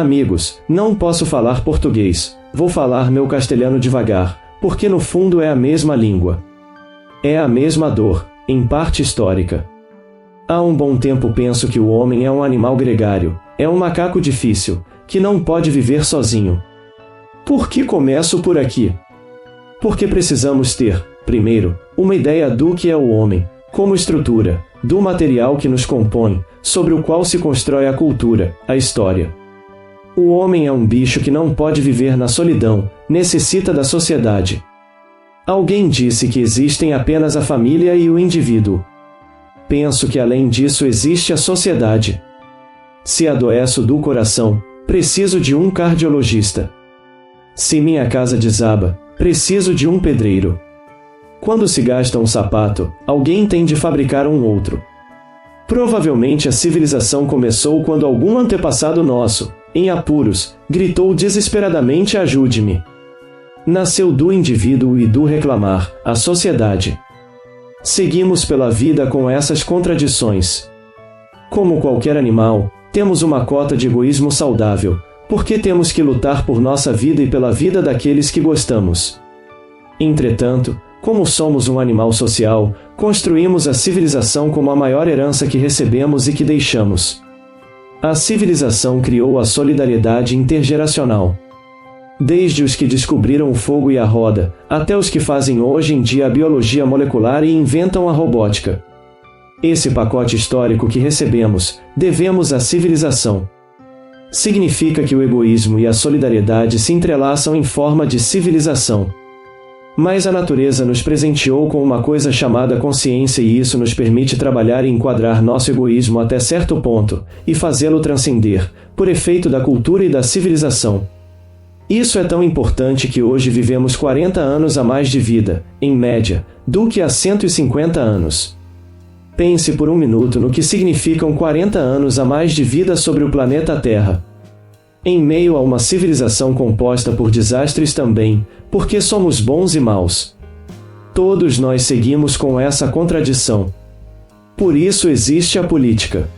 Amigos, não posso falar português, vou falar meu castelhano devagar, porque no fundo é a mesma língua. É a mesma dor, em parte histórica. Há um bom tempo penso que o homem é um animal gregário, é um macaco difícil, que não pode viver sozinho. Por que começo por aqui? Porque precisamos ter, primeiro, uma ideia do que é o homem, como estrutura, do material que nos compõe, sobre o qual se constrói a cultura, a história. O homem é um bicho que não pode viver na solidão, necessita da sociedade. Alguém disse que existem apenas a família e o indivíduo. Penso que além disso existe a sociedade. Se adoeço do coração, preciso de um cardiologista. Se minha casa desaba, preciso de um pedreiro. Quando se gasta um sapato, alguém tem de fabricar um outro. Provavelmente a civilização começou quando algum antepassado nosso, em apuros, gritou desesperadamente: ajude-me. Nasceu do indivíduo e do reclamar, a sociedade. Seguimos pela vida com essas contradições. Como qualquer animal, temos uma cota de egoísmo saudável, porque temos que lutar por nossa vida e pela vida daqueles que gostamos. Entretanto, como somos um animal social, construímos a civilização como a maior herança que recebemos e que deixamos. A civilização criou a solidariedade intergeracional. Desde os que descobriram o fogo e a roda, até os que fazem hoje em dia a biologia molecular e inventam a robótica. Esse pacote histórico que recebemos, devemos à civilização. Significa que o egoísmo e a solidariedade se entrelaçam em forma de civilização. Mas a natureza nos presenteou com uma coisa chamada consciência e isso nos permite trabalhar e enquadrar nosso egoísmo até certo ponto, e fazê-lo transcender, por efeito da cultura e da civilização. Isso é tão importante que hoje vivemos 40 anos a mais de vida, em média, do que há 150 anos. Pense por um minuto no que significam 40 anos a mais de vida sobre o planeta Terra. Em meio a uma civilização composta por desastres também, porque somos bons e maus. Todos nós seguimos com essa contradição. Por isso existe a política.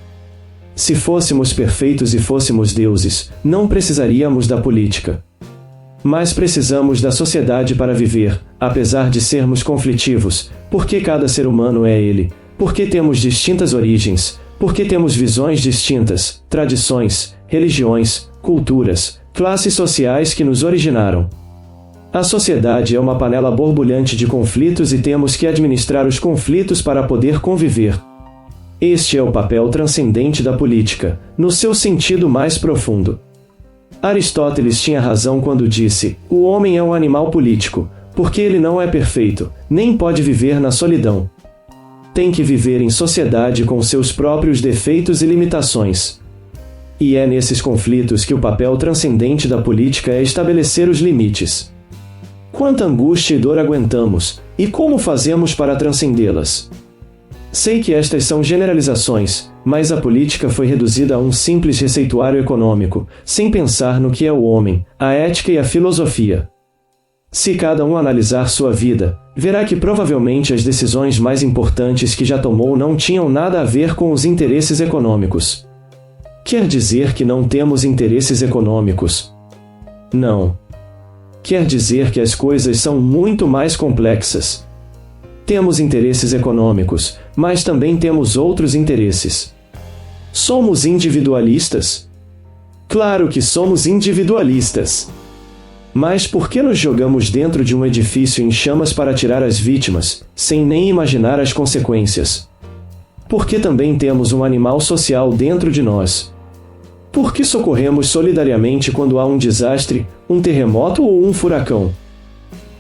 Se fôssemos perfeitos e fôssemos deuses, não precisaríamos da política. Mas precisamos da sociedade para viver, apesar de sermos conflitivos, porque cada ser humano é ele, porque temos distintas origens, porque temos visões distintas, tradições, religiões, culturas, classes sociais que nos originaram. A sociedade é uma panela borbulhante de conflitos e temos que administrar os conflitos para poder conviver. Este é o papel transcendente da política, no seu sentido mais profundo. Aristóteles tinha razão quando disse: o homem é um animal político, porque ele não é perfeito, nem pode viver na solidão. Tem que viver em sociedade com seus próprios defeitos e limitações. E é nesses conflitos que o papel transcendente da política é estabelecer os limites. Quanta angústia e dor aguentamos, e como fazemos para transcendê-las? Sei que estas são generalizações, mas a política foi reduzida a um simples receituário econômico, sem pensar no que é o homem, a ética e a filosofia. Se cada um analisar sua vida, verá que provavelmente as decisões mais importantes que já tomou não tinham nada a ver com os interesses econômicos. Quer dizer que não temos interesses econômicos? Não. Quer dizer que as coisas são muito mais complexas. Temos interesses econômicos, mas também temos outros interesses. Somos individualistas? Claro que somos individualistas. Mas por que nos jogamos dentro de um edifício em chamas para tirar as vítimas, sem nem imaginar as consequências? Porque também temos um animal social dentro de nós. Por que socorremos solidariamente quando há um desastre, um terremoto ou um furacão?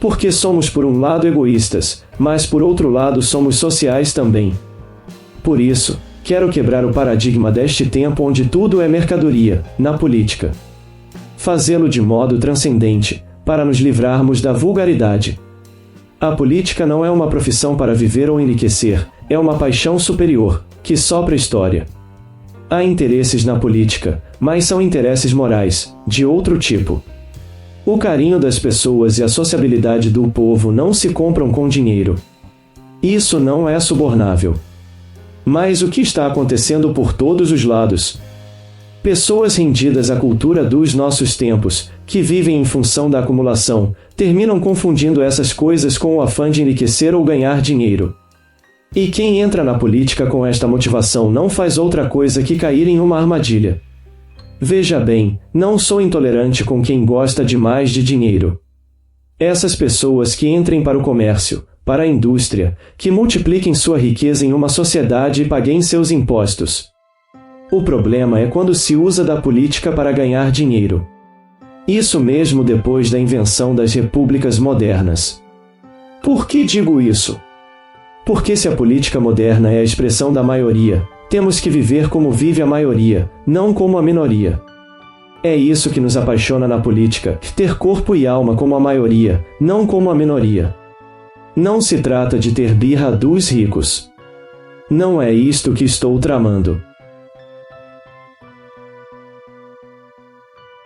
Porque somos por um lado egoístas, mas por outro lado somos sociais também. Por isso, quero quebrar o paradigma deste tempo onde tudo é mercadoria, na política. Fazê-lo de modo transcendente, para nos livrarmos da vulgaridade. A política não é uma profissão para viver ou enriquecer, é uma paixão superior, que sopra história. Há interesses na política, mas são interesses morais, de outro tipo. O carinho das pessoas e a sociabilidade do povo não se compram com dinheiro. Isso não é subornável. Mas o que está acontecendo por todos os lados? Pessoas rendidas à cultura dos nossos tempos, que vivem em função da acumulação, terminam confundindo essas coisas com o afã de enriquecer ou ganhar dinheiro. E quem entra na política com esta motivação não faz outra coisa que cair em uma armadilha. Veja bem, não sou intolerante com quem gosta demais de dinheiro. Essas pessoas que entrem para o comércio, para a indústria, que multipliquem sua riqueza em uma sociedade e paguem seus impostos. O problema é quando se usa da política para ganhar dinheiro. Isso mesmo depois da invenção das repúblicas modernas. Por que digo isso? Porque se a política moderna é a expressão da maioria, temos que viver como vive a maioria, não como a minoria. É isso que nos apaixona na política, ter corpo e alma como a maioria, não como a minoria. Não se trata de ter birra dos ricos. Não é isto que estou tramando.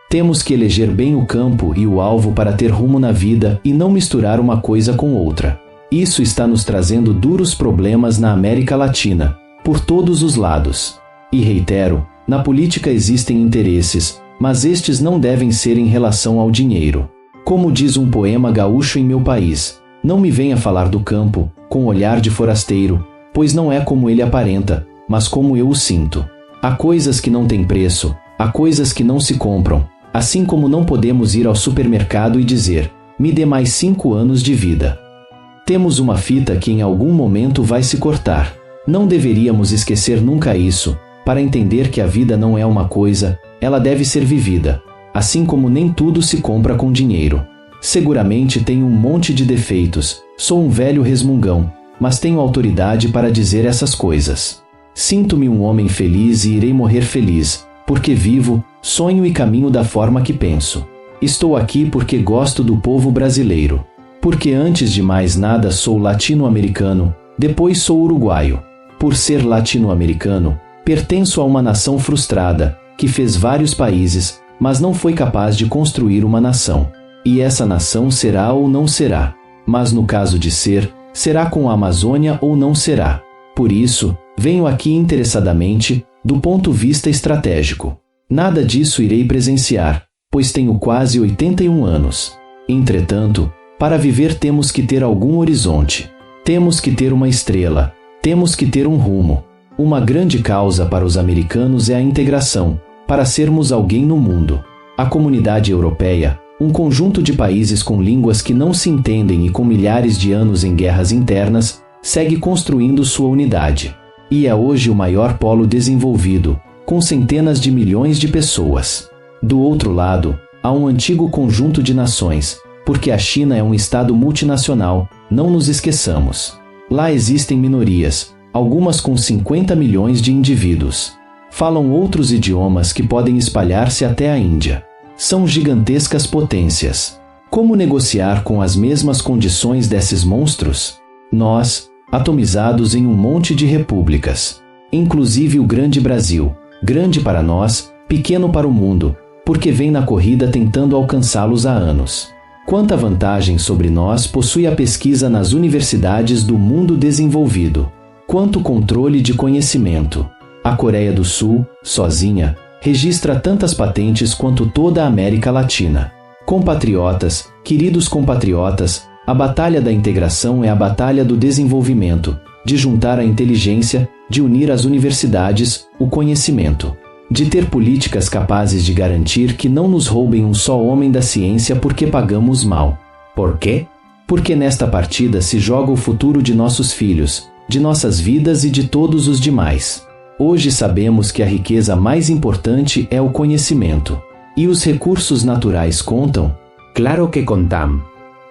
Temos que eleger bem o campo e o alvo para ter rumo na vida e não misturar uma coisa com outra. Isso está nos trazendo duros problemas na América Latina, por todos os lados. E reitero, na política existem interesses, mas estes não devem ser em relação ao dinheiro. Como diz um poema gaúcho em meu país, não me venha falar do campo, com olhar de forasteiro, pois não é como ele aparenta, mas como eu o sinto. Há coisas que não têm preço, há coisas que não se compram, assim como não podemos ir ao supermercado e dizer, me dê mais 5 anos de vida. Temos uma fita que em algum momento vai se cortar. Não deveríamos esquecer nunca isso, para entender que a vida não é uma coisa, ela deve ser vivida, assim como nem tudo se compra com dinheiro. Seguramente tenho um monte de defeitos, sou um velho resmungão, mas tenho autoridade para dizer essas coisas. Sinto-me um homem feliz e irei morrer feliz, porque vivo, sonho e caminho da forma que penso. Estou aqui porque gosto do povo brasileiro. Porque antes de mais nada sou latino-americano, depois sou uruguaio. Por ser latino-americano, pertenço a uma nação frustrada, que fez vários países, mas não foi capaz de construir uma nação. E essa nação será ou não será. Mas no caso de ser, será com a Amazônia ou não será. Por isso, venho aqui interessadamente, do ponto de vista estratégico. Nada disso irei presenciar, pois tenho quase 81 anos. Entretanto, para viver temos que ter algum horizonte. Temos que ter uma estrela. Temos que ter um rumo. Uma grande causa para os americanos é a integração, para sermos alguém no mundo. A comunidade europeia, um conjunto de países com línguas que não se entendem e com milhares de anos em guerras internas, segue construindo sua unidade. E é hoje o maior polo desenvolvido, com centenas de milhões de pessoas. Do outro lado, há um antigo conjunto de nações, porque a China é um estado multinacional, não nos esqueçamos. Lá existem minorias, algumas com 50 milhões de indivíduos. Falam outros idiomas que podem espalhar-se até a Índia. São gigantescas potências. Como negociar com as mesmas condições desses monstros? Nós, atomizados em um monte de repúblicas. Inclusive o grande Brasil, grande para nós, pequeno para o mundo, porque vem na corrida tentando alcançá-los há anos. Quanta vantagem sobre nós possui a pesquisa nas universidades do mundo desenvolvido. Quanto controle de conhecimento. A Coreia do Sul, sozinha, registra tantas patentes quanto toda a América Latina. Compatriotas, queridos compatriotas, a batalha da integração é a batalha do desenvolvimento, de juntar a inteligência, de unir as universidades, o conhecimento. De ter políticas capazes de garantir que não nos roubem um só homem da ciência porque pagamos mal. Por quê? Porque nesta partida se joga o futuro de nossos filhos, de nossas vidas e de todos os demais. Hoje sabemos que a riqueza mais importante é o conhecimento. E os recursos naturais contam? Claro que contam.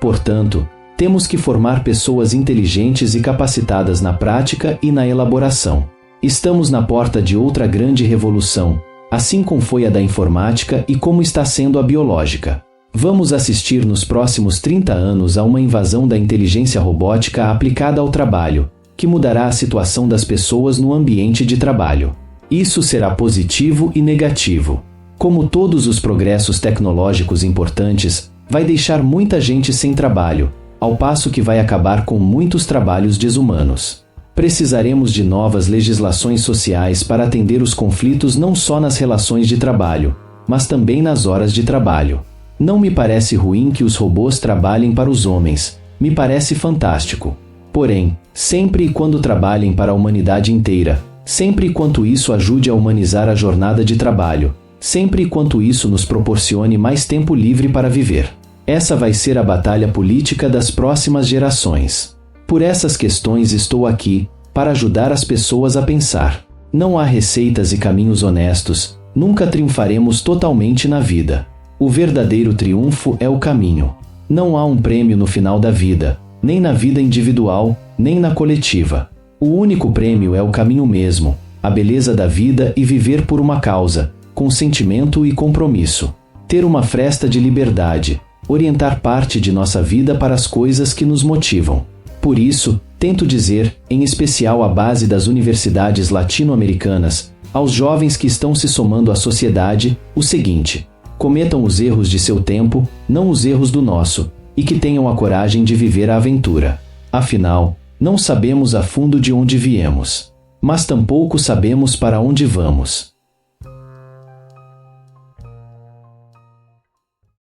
Portanto, temos que formar pessoas inteligentes e capacitadas na prática e na elaboração. Estamos na porta de outra grande revolução, assim como foi a da informática e como está sendo a biológica. Vamos assistir nos próximos 30 anos a uma invasão da inteligência robótica aplicada ao trabalho, que mudará a situação das pessoas no ambiente de trabalho. Isso será positivo e negativo. Como todos os progressos tecnológicos importantes, vai deixar muita gente sem trabalho, ao passo que vai acabar com muitos trabalhos desumanos. Precisaremos de novas legislações sociais para atender os conflitos não só nas relações de trabalho, mas também nas horas de trabalho. Não me parece ruim que os robôs trabalhem para os homens, me parece fantástico. Porém, sempre e quando trabalhem para a humanidade inteira, sempre e quanto isso ajude a humanizar a jornada de trabalho, sempre e quanto isso nos proporcione mais tempo livre para viver. Essa vai ser a batalha política das próximas gerações. Por essas questões estou aqui, para ajudar as pessoas a pensar. Não há receitas e caminhos honestos, nunca triunfaremos totalmente na vida. O verdadeiro triunfo é o caminho. Não há um prêmio no final da vida, nem na vida individual, nem na coletiva. O único prêmio é o caminho mesmo, a beleza da vida e viver por uma causa, com sentimento e compromisso. Ter uma fresta de liberdade, orientar parte de nossa vida para as coisas que nos motivam. Por isso, tento dizer, em especial à base das universidades latino-americanas, aos jovens que estão se somando à sociedade, o seguinte: cometam os erros de seu tempo, não os erros do nosso, e que tenham a coragem de viver a aventura. Afinal, não sabemos a fundo de onde viemos, mas tampouco sabemos para onde vamos.